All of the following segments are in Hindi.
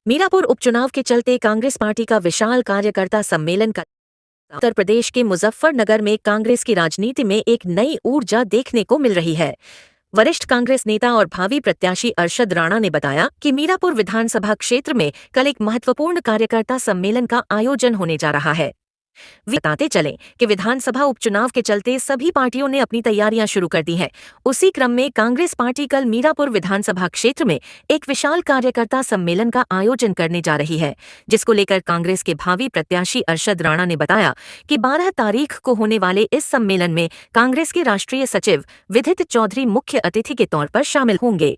मीरापुर उपचुनाव के चलते कांग्रेस पार्टी का विशाल कार्यकर्ता सम्मेलन का उत्तर प्रदेश के मुजफ्फरनगर में कांग्रेस की राजनीति में एक नई ऊर्जा देखने को मिल रही है। वरिष्ठ कांग्रेस नेता और भावी प्रत्याशी अरशद राणा ने बताया कि मीरापुर विधानसभा क्षेत्र में कल एक महत्वपूर्ण कार्यकर्ता सम्मेलन का आयोजन होने जा रहा है। वे बताते चले कि विधानसभा उपचुनाव के चलते सभी पार्टियों ने अपनी तैयारियां शुरू कर दी हैं। उसी क्रम में कांग्रेस पार्टी कल मीरापुर विधानसभा क्षेत्र में एक विशाल कार्यकर्ता सम्मेलन का आयोजन करने जा रही है, जिसको लेकर कांग्रेस के भावी प्रत्याशी अरशद राणा ने बताया कि 12 तारीख को होने वाले इस सम्मेलन में कांग्रेस के राष्ट्रीय सचिव विदित चौधरी मुख्य अतिथि के तौर पर शामिल होंगे।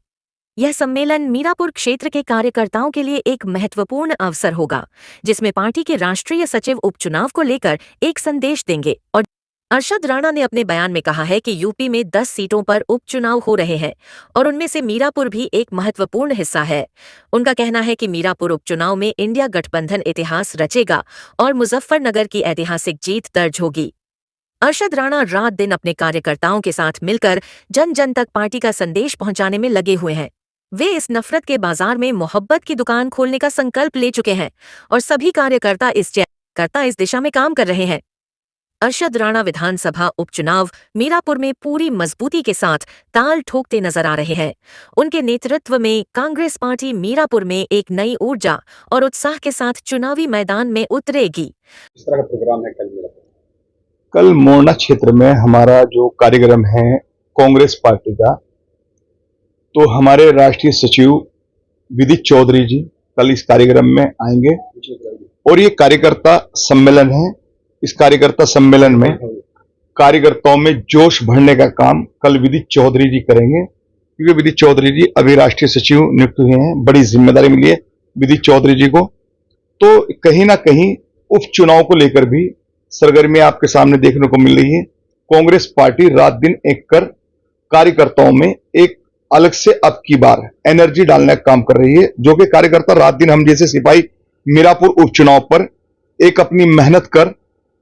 यह सम्मेलन मीरापुर क्षेत्र के कार्यकर्ताओं के लिए एक महत्वपूर्ण अवसर होगा, जिसमें पार्टी के राष्ट्रीय सचिव उपचुनाव को लेकर एक संदेश देंगे। और अरशद राणा ने अपने बयान में कहा है कि यूपी में 10 सीटों पर उपचुनाव हो रहे हैं और उनमें से मीरापुर भी एक महत्वपूर्ण हिस्सा है। उनका कहना है कि मीरापुर उपचुनाव में इंडिया गठबंधन इतिहास रचेगा और मुजफ्फरनगर की ऐतिहासिक जीत दर्ज होगी। अरशद राणा रात दिन अपने कार्यकर्ताओं के साथ मिलकर जन जन तक पार्टी का संदेश पहुंचाने में लगे हुए हैं। वे इस नफरत के बाजार में मोहब्बत की दुकान खोलने का संकल्प ले चुके हैं और सभी कार्यकर्ता इस दिशा में काम कर रहे हैं। अरशद राणा विधानसभा उपचुनाव मीरापुर में पूरी मजबूती के साथ ताल ठोकते नजर आ रहे हैं। उनके नेतृत्व में कांग्रेस पार्टी मीरापुर में एक नई ऊर्जा और उत्साह के साथ चुनावी मैदान में उतरेगी। इस तरह का प्रोग्राम है कल मीरापुर। कल मोरना क्षेत्र में हमारा जो कार्यक्रम है कांग्रेस पार्टी का, तो हमारे राष्ट्रीय सचिव विदित चौधरी जी कल इस कार्यक्रम में आएंगे और ये कार्यकर्ता सम्मेलन है। इस कार्यकर्ता सम्मेलन में कार्यकर्ताओं में जोश भरने का काम कल विदित चौधरी जी करेंगे, क्योंकि विदित चौधरी जी अभी राष्ट्रीय सचिव नियुक्त हुए हैं। बड़ी जिम्मेदारी मिली है विदित चौधरी जी को। तो कहीं ना कहीं उपचुनाव को लेकर भी सरगर्मी आपके सामने देखने को मिल रही है। कांग्रेस पार्टी रात दिन एक कर कार्यकर्ताओं में एक अलग से अब की बार एनर्जी डालने का काम कर रही है, जो कि कार्यकर्ता रात दिन हम जैसे सिपाही मीरापुर उपचुनाव पर एक अपनी मेहनत कर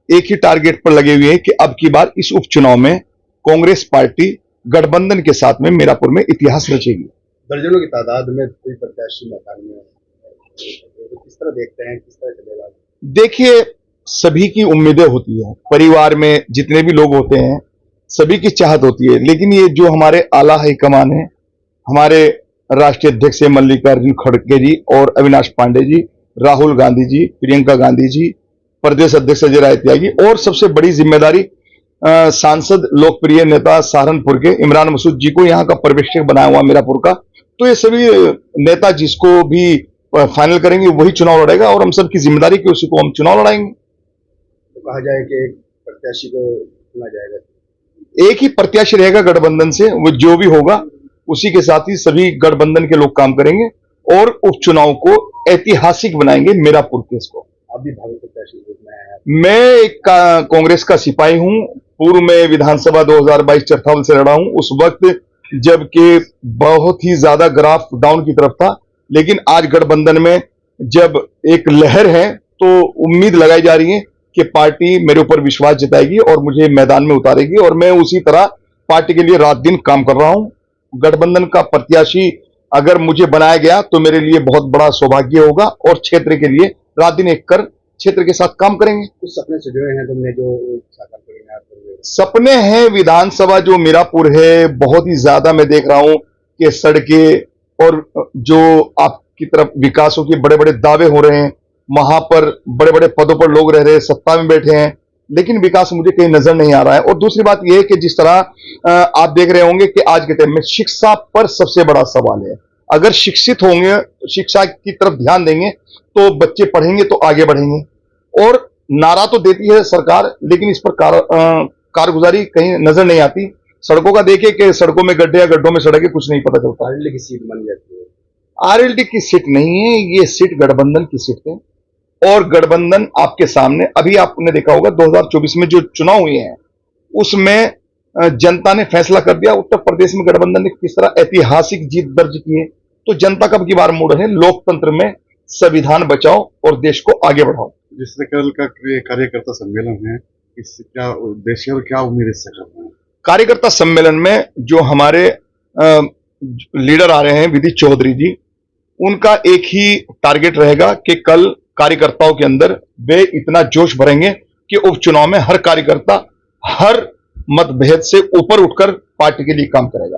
एक ही टारगेट पर लगे हुए हैं कि अब की बार इस उपचुनाव में कांग्रेस पार्टी गठबंधन के साथ में मीरापुर में इतिहास रचेगी। दर्जनों की तादाद में कोई प्रत्याशी मैदान में तो किस तरह देखते हैं, किस तरह चलेगा? देखिए, सभी की उम्मीदें होती है, परिवार में जितने भी लोग होते हैं सभी की चाहत होती है, लेकिन ये जो हमारे आला हाईकमान है, हमारे राष्ट्रीय अध्यक्ष मल्लिकार्जुन खड़गे जी और अविनाश पांडे जी, राहुल गांधी जी, प्रियंका गांधी जी, प्रदेश अध्यक्ष अजय राय त्यागी और सबसे बड़ी जिम्मेदारी सांसद लोकप्रिय नेता सहारनपुर के इमरान मसूद जी को यहाँ का पर्यवेक्षक बनाया हुआ मीरापुर का। तो ये सभी नेता जिसको भी फाइनल करेंगे वही चुनाव लड़ेगा और हम सब की जिम्मेदारी कि उसी को हम चुनाव लड़ाएंगे। तो कहा जाए कि एक प्रत्याशी को चुना जाएगा, एक ही प्रत्याशी रहेगा गठबंधन से, वो जो भी होगा उसी के साथ ही सभी गठबंधन के लोग काम करेंगे और उपचुनाव को ऐतिहासिक बनाएंगे मीरापुर के इसको। अभी भावी प्रत्याशी मैं एक कांग्रेस का सिपाही हूं। पूर्व में विधानसभा 2022 चरथावल से लड़ा हूं, उस वक्त जबकि बहुत ही ज्यादा ग्राफ डाउन की तरफ था, लेकिन आज गठबंधन में जब एक लहर है तो उम्मीद लगाई जा रही है कि पार्टी मेरे ऊपर विश्वास जताएगी और मुझे मैदान में उतारेगी और मैं उसी तरह पार्टी के लिए रात दिन काम कर रहा हूं। गठबंधन का प्रत्याशी अगर मुझे बनाया गया तो मेरे लिए बहुत बड़ा सौभाग्य होगा और क्षेत्र के लिए रात दिन एक कर क्षेत्र के साथ काम करेंगे। कुछ सपने से जुड़े हैं तुमने जो साकार करेंगे? सपने हैं विधानसभा जो मीरापुर है, बहुत ही ज्यादा मैं देख रहा हूं कि सड़कें और जो आपकी तरफ विकासों के बड़े बड़े दावे हो रहे हैं, वहां पर बड़े बड़े पदों पर लोग रह रहे हैं, सत्ता में बैठे हैं, लेकिन विकास मुझे कहीं नजर नहीं आ रहा है। और दूसरी बात यह है कि जिस तरह आप देख रहे होंगे कि आज के टाइम में शिक्षा पर सबसे बड़ा सवाल है। अगर शिक्षित होंगे, शिक्षा की तरफ ध्यान देंगे तो बच्चे पढ़ेंगे तो आगे बढ़ेंगे। और नारा तो देती है सरकार, लेकिन इस पर कारगुजारी कहीं नजर नहीं आती। सड़कों का देखिए कि सड़कों में गड्ढे या गड्ढों में सड़कें, कुछ नहीं पता चलता। आरएलडी की सीट बन जाती है। आरएलडी की सीट नहीं है, ये सीट गठबंधन की सीट है और गठबंधन आपके सामने, अभी आपने देखा होगा 2024 में जो चुनाव हुए हैं उसमें जनता ने फैसला कर दिया उत्तर प्रदेश में गठबंधन ने किस तरह ऐतिहासिक जीत दर्ज की है। तो जनता का अब की बार मूड है लोकतंत्र में संविधान बचाओ और देश को आगे बढ़ाओ। जिस तरह कल का कार्यकर्ता सम्मेलन है, इससे क्या उद्देश्य और क्या उम्मीद इससे कर रहे हैं? कार्यकर्ता सम्मेलन में जो हमारे लीडर आ रहे हैं विदित चौधरी जी, उनका एक ही टारगेट रहेगा कि कल कार्यकर्ताओं के अंदर वे इतना जोश भरेंगे कि उपचुनाव में हर कार्यकर्ता हर मतभेद से ऊपर उठकर पार्टी के लिए काम करेगा।